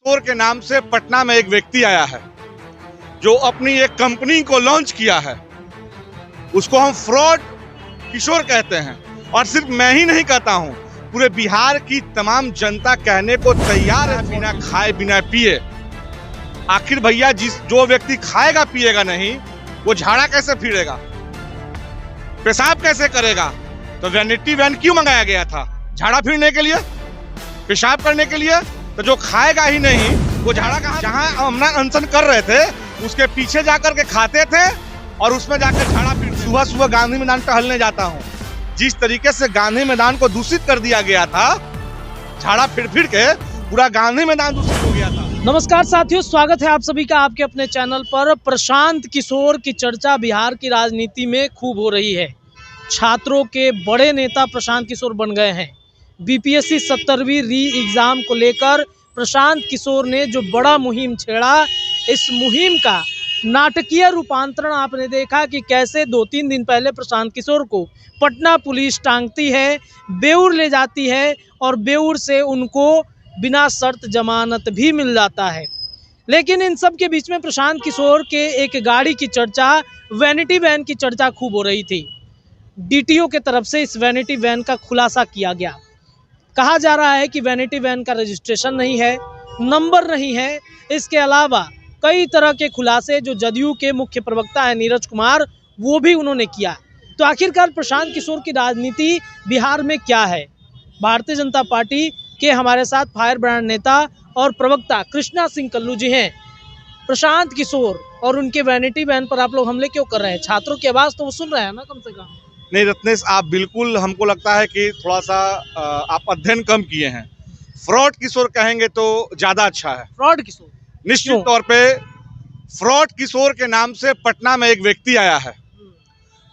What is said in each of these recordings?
किशोर के नाम से पटना में एक व्यक्ति आया है जो अपनी एक कंपनी को लॉन्च किया है। उसको हम फ्रॉड किशोर कहते हैं। और सिर्फ मैं ही नहीं कहता हूं, पूरे बिहार की तमाम जनता कहने को तैयार है बिना खाए बिना पिए। आखिर भैया जो व्यक्ति खाएगा पिएगा नहीं, वो झाड़ा कैसे फिरेगा, पेशाब कैसे करेगा? तो वैनिटी वैन क्यों मंगाया गया था? झाड़ा फिरने के लिए, पेशाब करने के लिए। तो जो खाएगा ही नहीं वो झाड़ा कहाँ? जहाँ हम अनशन कर रहे थे उसके पीछे जाकर के खाते थे और उसमें जाकर झाड़ा फिर। सुबह सुबह गांधी मैदान टहलने जाता हूँ, जिस तरीके से गांधी मैदान को दूषित कर दिया गया था, झाड़ा फिर फिर के पूरा गांधी मैदान दूषित हो गया था। नमस्कार साथियों, स्वागत है आप सभी का आपके अपने चैनल पर। प्रशांत किशोर की चर्चा बिहार की राजनीति में खूब हो रही है। छात्रों के बड़े नेता प्रशांत किशोर बन गए हैं। बीपीएससी 70वीं री एग्जाम को लेकर प्रशांत किशोर ने जो बड़ा मुहिम छेड़ा, इस मुहिम का नाटकीय रूपांतरण आपने देखा कि कैसे 2-3 दिन पहले प्रशांत किशोर को पटना पुलिस टांगती है, बेऊर ले जाती है और बेऊर से उनको बिना शर्त जमानत भी मिल जाता है। लेकिन इन सब के बीच में प्रशांत किशोर के एक गाड़ी की चर्चा, वैनिटी वैन की चर्चा खूब हो रही थी। डीटीओ के तरफ से इस वैनिटी वैन का खुलासा किया गया। कहा जा रहा है कि वैनिटी वैन का रजिस्ट्रेशन नहीं है, नंबर नहीं है। इसके अलावा कई तरह के खुलासे जो जदयू के मुख्य प्रवक्ता है नीरज कुमार, वो भी उन्होंने किया। तो आखिरकार प्रशांत किशोर की राजनीति बिहार में क्या है? भारतीय जनता पार्टी के हमारे साथ फायर ब्रांड नेता और प्रवक्ता कृष्णा सिंह कल्लू जी हैं। प्रशांत किशोर और उनके वैनिटी वैन पर आप लोग हमले क्यों कर रहे हैं? छात्रों की आवाज़ तो वो सुन रहे हैं ना कम से कम। नहीं रत्नेश, आप बिल्कुल, हमको लगता है कि थोड़ा सा आप अध्ययन कम किए हैं। फ्रॉड किशोर कहेंगे तो ज्यादा अच्छा है। फ्रॉड किशोर निश्चित तौर पे फ्रॉड किशोर के नाम से पटना में एक व्यक्ति आया है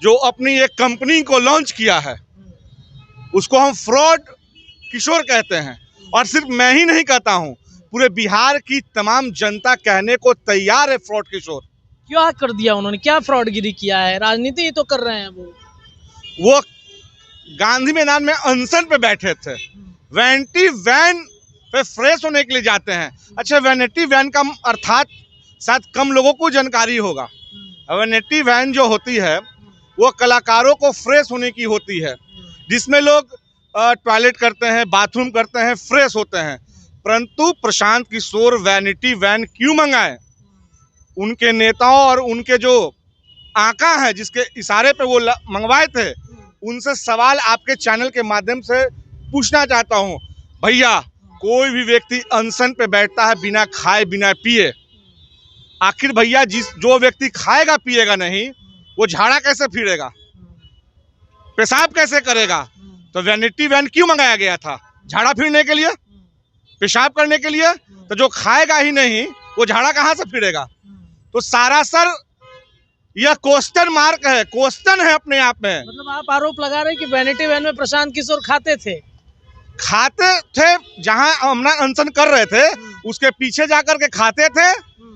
जो अपनी एक कंपनी को लॉन्च किया है। उसको हम फ्रॉड किशोर कहते हैं। और सिर्फ मैं ही नहीं कहता हूं, पूरे बिहार की तमाम जनता कहने को तैयार है फ्रॉड किशोर। क्या कर दिया उन्होंने? क्या फ्रॉडगिरी किया है? राजनीति ही तो कर रहे हैं वो गांधी मैदान में अनशन पे बैठे थे। वैनिटी वैन पे फ्रेश होने के लिए जाते हैं। अच्छा, वैनिटी वैन का अर्थात शायद कम लोगों को जानकारी होगा। वैनिटी वैन जो होती है वो कलाकारों को फ्रेश होने की होती है, जिसमें लोग टॉयलेट करते हैं, बाथरूम करते हैं, फ्रेश होते हैं। परंतु प्रशांत किशोर वैनिटी वैन क्यों मंगाए? उनके नेताओं और उनके जो आका है जिसके इशारे पे वो मंगवाए थे, उनसे सवाल आपके चैनल के माध्यम से पूछना चाहता हूं। भैया, कोई भी व्यक्ति अनशन पे बैठता है बिना खाए बिना पिए। आखिर भैया जो व्यक्ति खाएगा पिएगा नहीं, वो झाड़ा कैसे फिरेगा, पेशाब कैसे करेगा? तो वैनिटी वैन क्यों मंगाया गया था? झाड़ा फिरने के लिए, पेशाब करने के लिए। तो जो खाएगा ही नहीं वो झाड़ा कहाँ से फिरेगा? तो सरासर यह क्वेश्चन मार्क है, क्वेश्चन है अपने आप में। मतलब आप आरोप लगा रहे हैं कि वैनिटी वैन में प्रशांत किशोर खाते थे जहां हम अनशन कर रहे थे उसके पीछे जाकर के खाते थे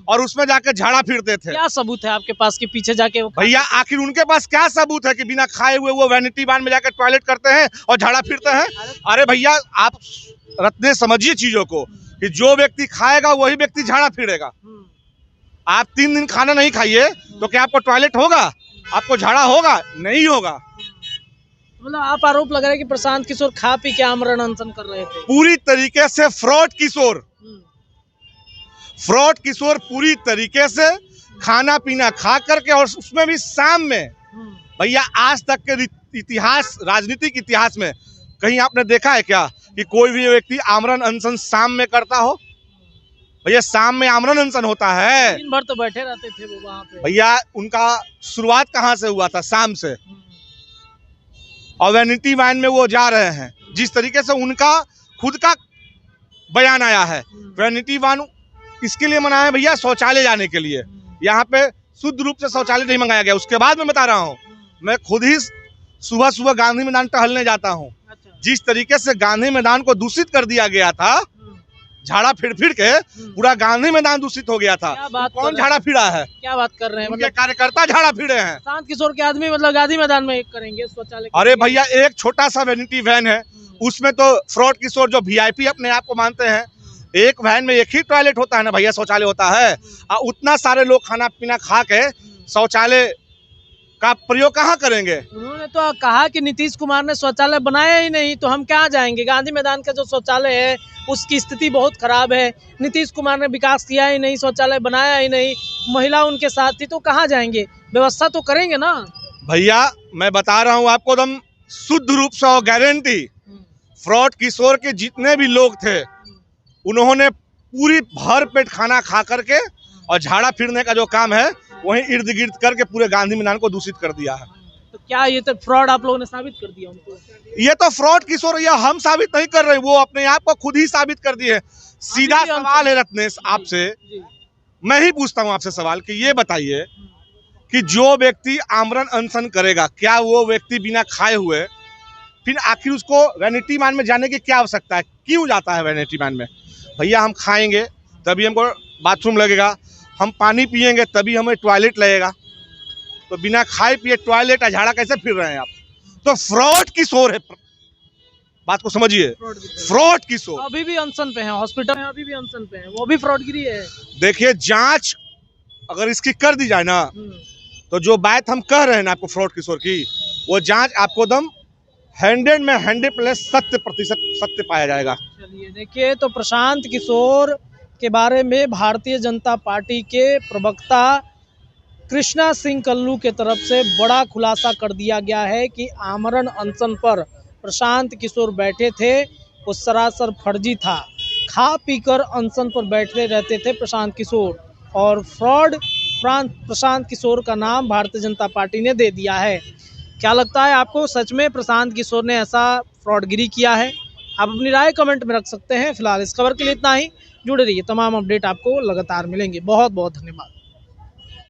और उसमें जाकर झाड़ा फिरते थे। क्या सबूत है आपके पास कि पीछे जाके वो? भैया, आखिर उनके पास क्या सबूत है कि बिना खाए हुए वो वैनिटी वैन में जाकर टॉयलेट करते हैं और झाड़ा फिरते हैं? अरे भैया, आप रत्ने समझिए चीजों को कि जो व्यक्ति खाएगा वही व्यक्ति झाड़ा फिरेगा। आप 3 दिन खाना नहीं खाइए तो क्या आपको टॉयलेट होगा? आपको झाड़ा होगा? नहीं होगा। मतलब आप आरोप लगा रहे हैं कि प्रशांत किशोर खा पी के आमरण अनशन कर रहे थे। पूरी तरीके से फ्रॉड किशोर, फ्रॉड किशोर पूरी तरीके से खाना पीना खा करके, और उसमें भी शाम में। भैया, आज तक के इतिहास, राजनीतिक इतिहास में कहीं आपने देखा है क्या कि कोई भी व्यक्ति आमरण अनशन शाम में करता हो? भैया, शाम में आमरण अनशन होता है। दिन भर तो बैठे रहते थे वो वहाँ पे। भैया, उनका शुरुआत कहाँ से हुआ था? शाम से। और वैनिटी वैन में वो जा रहे हैं। जिस तरीके से उनका खुद का बयान आया है, वैनिटी वैन इसके लिए मनाया है भैया, शौचालय जाने के लिए। यहाँ पे शुद्ध रूप से शौचालय नहीं मंगाया गया। उसके बाद मैं बता रहा हूँ, मैं खुद ही सुबह सुबह गांधी मैदान टहलने जाता हूँ। जिस तरीके से गांधी मैदान को दूषित कर दिया गया था, झाड़ा फिर फिर के पूरा गांधी मैदान दूषित हो गया था। कौन झाड़ा फिरा है? क्या बात कर रहे हैं? मतलब कार्यकर्ता झाड़ा फिरे हैं। प्रशांत किशोर के आदमी मतलब गांधी मैदान में करेंगे शौचालय? अरे भैया, एक छोटा सा वैनिटी वैन है, उसमें तो फ्रॉड किशोर जो वीआईपी अपने आप को मानते हैं, एक वैन में एक ही टॉयलेट होता है ना भैया, शौचालय होता है। और उतना सारे लोग खाना पीना खा के शौचालय का प्रयोग कहाँ करेंगे? उन्होंने तो कहा कि नीतीश कुमार ने शौचालय बनाया ही नहीं, तो हम कहाँ जाएंगे? गांधी मैदान का जो शौचालय है उसकी स्थिति बहुत खराब है। नीतीश कुमार ने विकास किया ही नहीं, शौचालय बनाया ही नहीं, महिला उनके साथ थी, तो कहाँ जाएंगे? व्यवस्था तो करेंगे ना भैया। मैं बता रहा हूँ आपको एकदम शुद्ध रूप से और गारंटी, फ्रॉड किशोर के जितने भी लोग थे उन्होंने पूरी भर पेट खाना खा करके और झाड़ा फिरने का जो काम है वहीं इर्द गिर्द करके पूरे गांधी मैदान को दूषित कर दिया है। तो क्या ये तो फ्रॉड आप लोगों ने साबित कर दिया उनको? ये तो फ्रॉड किशोर, ये हम साबित नहीं कर रहे, वो अपने आप को खुद ही साबित कर दिए। सीधा सवाल है रत्नेश आपसे, मैं ही पूछता हूँ आपसे सवाल कि ये बताइए कि जो व्यक्ति आमरण अनशन करेगा, क्या वो व्यक्ति बिना खाए हुए फिर आखिर उसको वैनिटी मैन में जाने की क्या आवश्यकता है? क्यों जाता है वैनिटी मैन में? भैया हम खाएंगे तभी हमको बाथरूम लगेगा, हम पानी पिएंगे तभी हमें टॉयलेट लगेगा, तो बिना खाए पिए टॉयलेट झाड़ा कैसे फिर रहे हैं आप? तो फ्रॉड किशोर है, बात को समझिए, फ्रॉड किशोर। अभी भी अनशन पे हैं, हॉस्पिटल में अभी भी अनशन पे हैं, वो भी फ्रॉडगिरी है। देखिए जांच अगर इसकी कर दी जाए ना, तो जो बात हम कह रहे हैं ना आपको फ्रॉड किशोर की, वो जांच आपको दम 100 में 100+ सत्य पाया जाएगा। चलिए देखिए, तो प्रशांत किशोर के बारे में भारतीय जनता पार्टी के प्रवक्ता कृष्णा सिंह कल्लू के तरफ से बड़ा खुलासा कर दिया गया है कि आमरण अनशन पर प्रशांत किशोर बैठे थे वो सरासर फर्जी था। खा पीकर अनशन पर बैठे रहते थे प्रशांत किशोर, और फ्रॉड प्रशांत किशोर का नाम भारतीय जनता पार्टी ने दे दिया है। क्या लगता है आपको, सच में प्रशांत किशोर ने ऐसा फ्रॉडगिरी किया है? आप अपनी राय कमेंट में रख सकते हैं। फिलहाल इस खबर के लिए इतना ही। जुड़े रहिए, तमाम अपडेट आपको लगातार मिलेंगे। बहुत बहुत धन्यवाद।